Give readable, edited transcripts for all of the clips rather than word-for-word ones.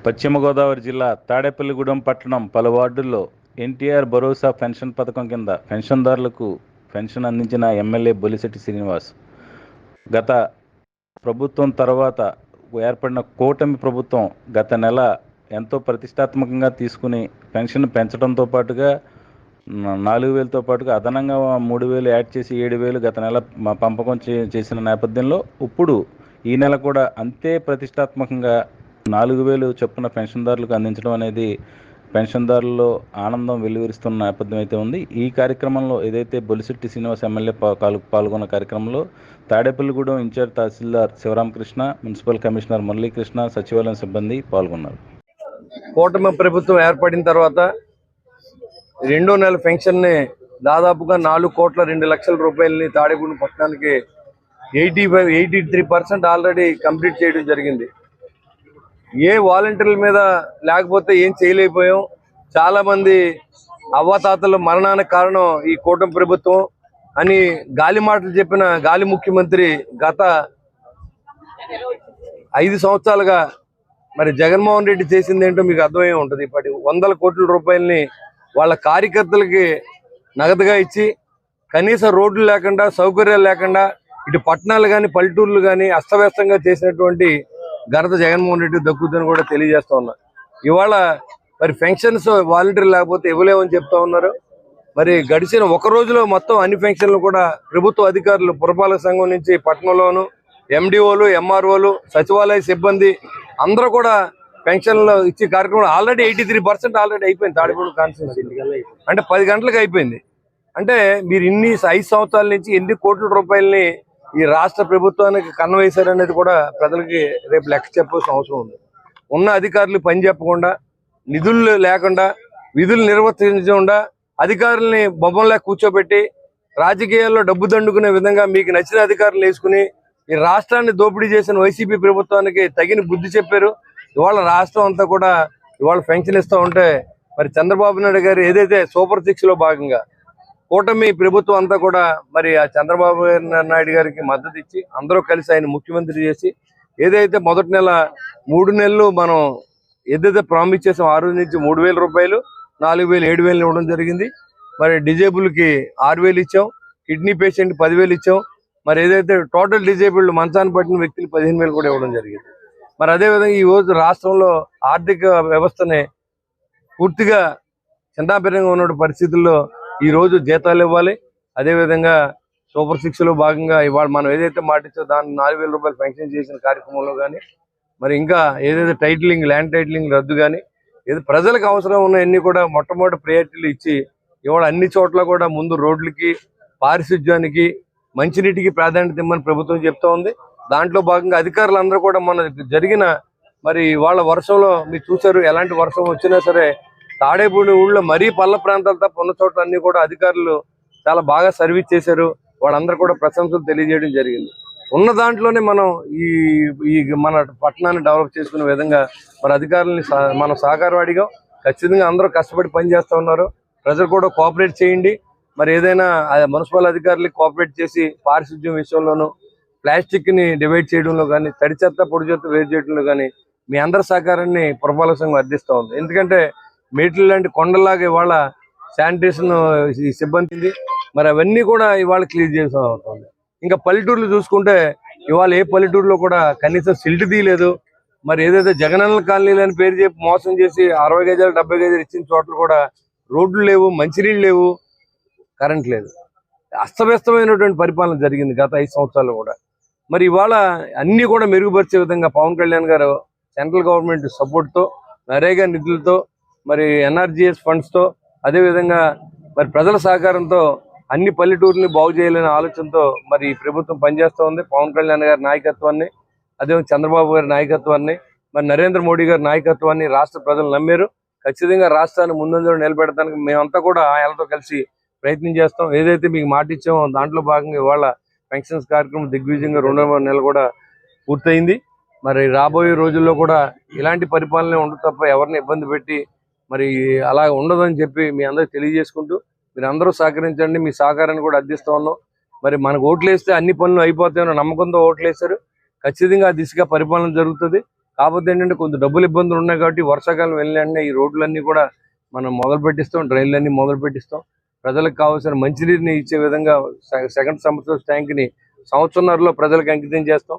పశ్చిమ గోదావరి జిల్లా తాడేపల్లిగూడెం పట్టణం పలు వార్డుల్లో ఎన్టీఆర్ భరోసా పెన్షన్ పథకం కింద పెన్షన్దారులకు పెన్షన్ అందించిన ఎమ్మెల్యే బొలిశెట్టి శ్రీనివాస్ గత ప్రభుత్వం తర్వాత ఏర్పడిన కూటమి ప్రభుత్వం గత నెల ఎంతో ప్రతిష్టాత్మకంగా తీసుకుని పెన్షన్ పెంచడంతో పాటుగా 4,000తో పాటుగా అదనంగా 3,000 యాడ్ చేసి 7,000 గత నెల పంపకం చేసిన నేపథ్యంలో ఇప్పుడు ఈ నెల కూడా అంతే ప్రతిష్టాత్మకంగా 4,000 చొప్పున పెన్షన్దారులకు అందించడం అనేది పెన్షన్దారుల్లో ఆనందం వెల్లువిరుస్తున్న నేపథ్యం అయితే ఉంది. ఈ కార్యక్రమంలో ఏదైతే బొలిశెట్టి శ్రీనివాస్ ఎమ్మెల్యే పాల్గొన్న కార్యక్రమంలో తాడేపల్లిగూడెం ఇన్ఛార్జ్ తహసీల్దార్ శివరామకృష్ణ, మున్సిపల్ కమిషనర్ మురళీకృష్ణ, సచివాలయం సిబ్బంది పాల్గొన్నారు. కూటమి ప్రభుత్వం ఏర్పడిన తర్వాత రెండో నెల పెన్షన్ని దాదాపుగా 4,02,00,000 రూపాయలని తాడేపల్లి పట్టణానికి 83% ఆల్రెడీ కంప్లీట్ చేయడం జరిగింది. ఏ వాలంటీర్ల మీద లేకపోతే ఏం చేయలేకపోయాం. చాలా మంది అవ్వాతాతల మరణానికి కారణం ఈ కూటమి ప్రభుత్వం అని గాలి మాటలు చెప్పిన గాలి ముఖ్యమంత్రి గత 5 సంవత్సరాలుగా మరి జగన్మోహన్ రెడ్డి చేసింది ఏంటో మీకు అర్థమై ఉంటుంది. ఇప్పటి 100 కోట్ల రూపాయలని వాళ్ళ కార్యకర్తలకి నగదుగా ఇచ్చి కనీస రోడ్లు లేకుండా, సౌకర్యాలు లేకుండా ఇటు పట్టణాలు కానీ పల్లెటూర్లు కానీ అస్తవ్యస్తంగా చేసినటువంటి ఘనత జగన్మోహన్ రెడ్డి దక్కుతుందని కూడా తెలియజేస్తా ఉన్నా. ఇవాళ మరి పెన్షన్స్ వాలంటీర్లు లేకపోతే ఇవ్వలేమని చెప్తా ఉన్నారు. మరి గడిచిన ఒక రోజులో మొత్తం అన్ని పెన్షన్లు కూడా ప్రభుత్వ అధికారులు, పురపాలక సంఘం నుంచి పట్టణంలోను ఎండిఓలు, ఎంఆర్ఓలు, సచివాలయ సిబ్బంది అందరూ కూడా పెన్షన్లు ఇచ్చే కార్యక్రమం ఆల్రెడీ 83% ఆల్రెడీ అయిపోయింది. తాడేపల్లి కాన్స్టిట్యూన్సీ అంటే 10 గంటలకు అయిపోయింది. అంటే మీరు 5 సంవత్సరాల నుంచి ఎన్ని కోట్ల రూపాయలని ఈ రాష్ట్ర ప్రభుత్వానికి కన్నవేశారనేది కూడా ప్రజలకి రేపు లెక్క చెప్పాల్సిన అవసరం ఉంది. ఉన్న అధికారులు పని చెప్పకుండా, నిధులు లేకుండా, విధులు నిర్వర్తించకుండా అధికారుల్ని బొమ్మల్లా కూర్చోబెట్టి రాజకీయాల్లో డబ్బు దండుకునే విధంగా మీకు నచ్చిన అధికారులు వేసుకుని ఈ రాష్ట్రాన్ని దోపిడీ చేసిన వైసీపీ ప్రభుత్వానికి తగిన బుద్ధి చెప్పారు. ఇవాళ రాష్ట్రం అంతా కూడా ఇవాళ పెన్షన్ ఇస్తూ ఉంటే మరి చంద్రబాబు నాయుడు గారు ఏదైతే సూపర్ 6లో భాగంగా కూటమి ప్రభుత్వం అంతా కూడా మరి ఆ చంద్రబాబు నాయుడు గారికి మద్దతు ఇచ్చి అందరూ కలిసి ఆయన ముఖ్యమంత్రి చేసి ఏదైతే మొదటి నెల 3 నెలలు మనం ఏదైతే ప్రామిస్ చేసాం ఆ రోజు నుంచి 3,000 రూపాయలు, 4,000, 7,000 ఇవ్వడం జరిగింది. మరి డిజేబుల్కి 6,000 ఇచ్చాం, కిడ్నీ పేషెంట్ 10,000 ఇచ్చాం. మరి ఏదైతే టోటల్ డిజేబుల్డ్ మంచాన్ని పట్టిన వ్యక్తులు 15,000 కూడా ఇవ్వడం జరిగింది. మరి అదేవిధంగా ఈ రోజు రాష్ట్రంలో ఆర్థిక వ్యవస్థని పూర్తిగా చిన్నాభిన్నంగా ఉన్న పరిస్థితుల్లో ఈ రోజు జీతాలు ఇవ్వాలి. అదేవిధంగా సూపర్ 6లో భాగంగా ఇవాళ మనం ఏదైతే మాటిచ్చో దాన్ని 4,000 రూపాయలు పెన్షన్ చేసిన కార్యక్రమంలో కానీ మరి ఇంకా ఏదైతే టైటిలింగ్, ల్యాండ్ టైటిలింగ్ రద్దు కానీ ఏదో ప్రజలకు అవసరం ఉన్నవన్నీ కూడా మొట్టమొదటి ప్రయారిటీలు ఇచ్చి ఇవాళ అన్ని చోట్ల కూడా ముందు రోడ్లకి, పారిశుధ్యానికి, మంచినీటికి ప్రాధాన్యత ఇవ్వమని ప్రభుత్వం చెప్తా ఉంది. దాంట్లో భాగంగా అధికారులందరూ కూడా మన జరిగిన మరి వాళ్ళ వర్షంలో మీరు చూసారు. ఎలాంటి వర్షం వచ్చినా సరే తాడేపల్లి ఊళ్ళో మరీ పల్ల ప్రాంతాలు తప్ప ఉన్న చోట్ల అన్ని కూడా అధికారులు చాలా బాగా సర్వీస్ చేశారు. వాళ్ళందరూ కూడా ప్రశంసలు తెలియజేయడం జరిగింది. ఉన్న దాంట్లోనే మనం ఈ మన పట్టణాన్ని డెవలప్ చేసుకునే విధంగా మరి అధికారులని మనం సహకారం అడిగాం. ఖచ్చితంగా అందరూ కష్టపడి పనిచేస్తూ ఉన్నారు. ప్రజలు కూడా కోఆపరేట్ చేయండి. మరి ఏదైనా మున్సిపల్ అధికారులకి కోఆపరేట్ చేసి పారిశుద్ధ్యం విషయంలోనూ, ప్లాస్టిక్ని డివైడ్ చేయడంలో కానీ, తడి చెత్త పొడి చెత్త వేరు చేయడంలో కానీ మీ అందరి సహకారాన్ని పురపాలక సంఘం అందిస్తూ ఉంది. ఎందుకంటే మేట్లు లాంటి కొండలాగా ఇవాళ శానిటేషన్ సిబ్బంది మరి అవన్నీ కూడా ఇవాళ క్లియర్ చేస్తూ అవుతుంది. ఇంకా పల్లెటూర్లు చూసుకుంటే ఇవాళ ఏ పల్లెటూరులో కూడా కనీసం సిల్ట్ తీయలేదు. మరి ఏదైతే జగనన్న కాలనీలు అని పేరు చెప్పి మోసం చేసి 60 గజాలు 70 గజాలు ఇచ్చిన చోట్ల కూడా రోడ్లు లేవు, మంచినీళ్ళు లేవు, కరెంట్ లేదు. అస్తవ్యస్తమైనటువంటి పరిపాలన జరిగింది గత 5 సంవత్సరాలు కూడా. మరి ఇవాళ అన్ని కూడా మెరుగుపరిచే విధంగా పవన్ కళ్యాణ్ గారు సెంట్రల్ గవర్నమెంట్ సపోర్ట్తో, నరేగా నిధులతో, మరి ఎన్ఆర్జీఎస్ ఫండ్స్తో, అదేవిధంగా మరి ప్రజల సహకారంతో అన్ని పల్లెటూరుని బాగు చేయాలనే ఆలోచనతో మరి ప్రభుత్వం పనిచేస్తూ ఉంది. పవన్ కళ్యాణ్ గారి నాయకత్వాన్ని, అదేవిధంగా చంద్రబాబు గారి నాయకత్వాన్ని, మరి నరేంద్ర మోడీ గారి నాయకత్వాన్ని రాష్ట్ర ప్రజలు నమ్మారు. ఖచ్చితంగా రాష్ట్రాన్ని ముందంజలో నిలబెడతానికి మేమంతా కూడా ఆయనతో కలిసి ప్రయత్నం చేస్తాం. ఏదైతే మీకు మాట ఇచ్చామో దాంట్లో భాగంగా ఇవాళ పెన్షన్స్ కార్యక్రమం దిగ్విజయంగా 2వ నెల కూడా పూర్తయింది. మరి రాబోయే రోజుల్లో కూడా ఇలాంటి పరిపాలన ఉండదు తప్ప ఎవరిని ఇబ్బంది పెట్టి మరి అలా ఉండదని చెప్పి మీ అందరికి తెలియజేసుకుంటూ మీరు అందరూ సహకరించండి. మీ సహకారాన్ని కూడా అందిస్తూ ఉన్నాం. మరి మనకు ఓట్లు వేస్తే అన్ని పనులు అయిపోతాయన్న నమ్మకంతో ఓట్లు వేశారు. ఖచ్చితంగా ఆ దిశగా పరిపాలన జరుగుతుంది. కాకపోతే ఏంటంటే కొంచెం డబ్బులు ఇబ్బందులు ఉన్నాయి కాబట్టి వర్షాకాలం వెళ్ళిన ఈ రోడ్లన్నీ కూడా మనం మొదలు పెట్టిస్తాం, డ్రైన్లన్నీ మొదలు పెట్టిస్తాం. ప్రజలకు కావాల్సిన మంచినీరుని ఇచ్చే విధంగా సెకండ్ సమ్మర్ ట్యాంక్ని సంవత్సరంలో ప్రజలకు అంకితం చేస్తాం.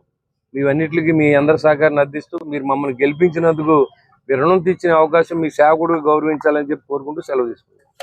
ఇవన్నిటికి మీ అందరి సహకారాన్ని అందిస్తూ మీరు మమ్మల్ని గెలిపించినందుకు మీ రుణం తీర్చిన అవకాశం మీ సేవకుడు గౌరవించాలని చెప్పి కోరుకుంటూ సెలవు తీసుకుంటాం.